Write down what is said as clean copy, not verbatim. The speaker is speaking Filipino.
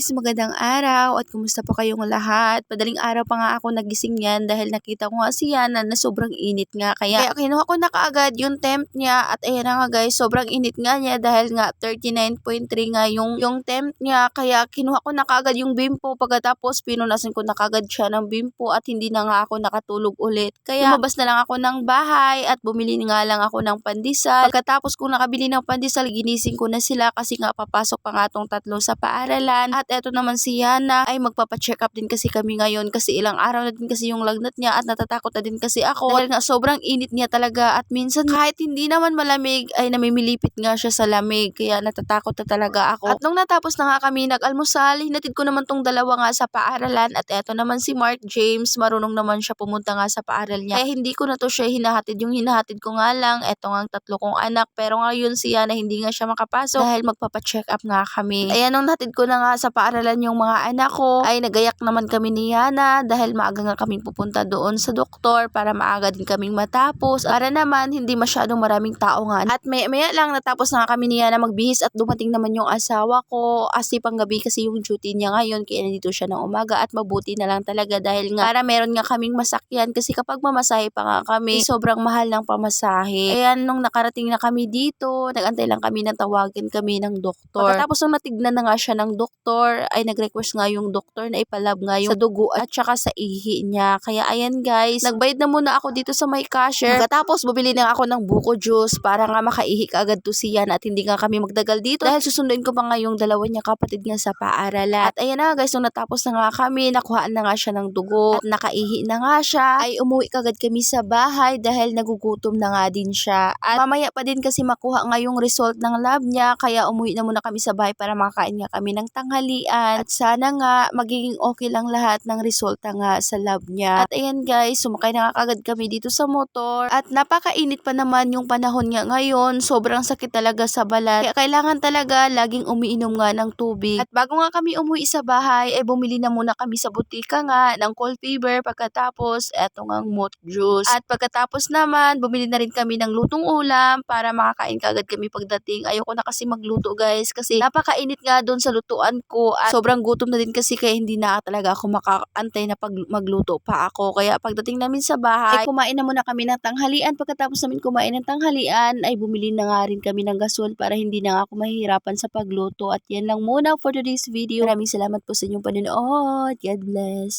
guys, magandang araw at kumusta po kayong lahat? Madaling araw pa nga ako nagising yan dahil nakita ko nga si Yana na sobrang init nga. Kaya kinuha ko na kaagad yung temp niya at ayan na nga guys, sobrang init nga niya dahil nga 39.3 nga yung temp niya. Kaya kinuha ko na kaagad yung bimpo pagkatapos pinunasan ko na kaagad siya ng bimpo at hindi na nga ako nakatulog ulit. Kaya lumabas na lang ako ng bahay at bumili nga lang ako ng pandesal. Pagkatapos kung nakabili ng pandesal, ginising ko na sila kasi nga papasok pa nga tong tatlo sa paaralan. At eto naman si Yana ay magpapacheck up din kasi kami ngayon kasi ilang araw na din kasi yung lagnat niya at natatakot na din kasi ako dahil nga sobrang init niya talaga at minsan kahit hindi naman malamig ay namimilipit nga siya sa lamig kaya natatakot na talaga ako. At nung natapos na nga kami nag-almusal, hinatid ko naman tong dalawa nga sa paaralan at eto naman si Mark James, marunong naman siya pumunta nga sa paaral niya. Kaya hindi ko na to siya hinahatid, yung hinahatid ko nga lang eto nga ang tatlo kong anak pero ngayon si Yana hindi nga siya makapasok dahil magpapacheck up nga kami. Ayan, nung nahatid ko na nga sa paaralan yung mga anak ko, ay nagayak naman kami ni Yana dahil maaga nga kaming pupunta doon sa doktor para maaga din kaming matapos. Para naman hindi masyadong maraming tao nga. At maya lang natapos na nga kami ni Yana magbihis at dumating naman yung asawa ko. Asi pang gabi kasi yung duty niya ngayon kaya nandito siya ng umaga at mabuti na lang talaga dahil nga para meron nga kaming masakyan kasi kapag mamasahe pa nga kami, sobrang mahal ng pamasahe. Ayan, nung nakarating na kami dito, nagantay lang kami na tawagan kami ng doktor. Pagkatapos nung natignan na nga siya ng doktor, ay nag-request nga yung doktor na ipalab nga yung sa dugo at saka sa ihi niya. Kaya ayan guys, nagbayad na muna ako dito sa may cashier. Pagkatapos bumili na ako ng buko juice para nga makaihi kaagad to si Yan at hindi nga kami magdagal dito dahil susunduin ko pa nga yung dalawa niya kapatid nga sa paaralan. At ayan na guys, nung natapos na nga kami, nakuhaan na nga siya ng dugo at nakaihi na nga siya, ay umuwi kaagad kami sa bahay dahil nagugutom na nga din siya. At mamaya pa din kasi makuha nga yung result ng lab niya kaya umuwi na muna kami sa bahay para makakain nga kami ng tanghalian at sana nga magiging okay lang lahat ng resulta nga sa lab niya. At ayan guys, sumakay na nga kagad kami dito sa motor at napakainit pa naman yung panahon nga ngayon, sobrang sakit talaga sa balat kaya kailangan talaga laging umiinom nga ng tubig. At bago nga kami umuwi sa bahay ay bumili na muna kami sa butika nga ng cold fever pagkatapos eto ngang moot juice. At pagkatapos naman bumili na rin kami ng lutong ulam para makakain kagad kami pagdating. Ayoko na kasi magluto guys kasi napakainit nga doon sa lutuan ko at sobrang gutom na din kasi kaya hindi na talaga ako makaantay na magluto pa ako. Kaya pagdating namin sa bahay ay kumain na muna kami ng tanghalian. Pagkatapos namin kumain ng tanghalian ay bumili na nga rin kami ng gasol para hindi na nga ako mahihirapan sa pagluto. At yan lang muna for today's video. Maraming salamat po sa inyong panonood. God bless.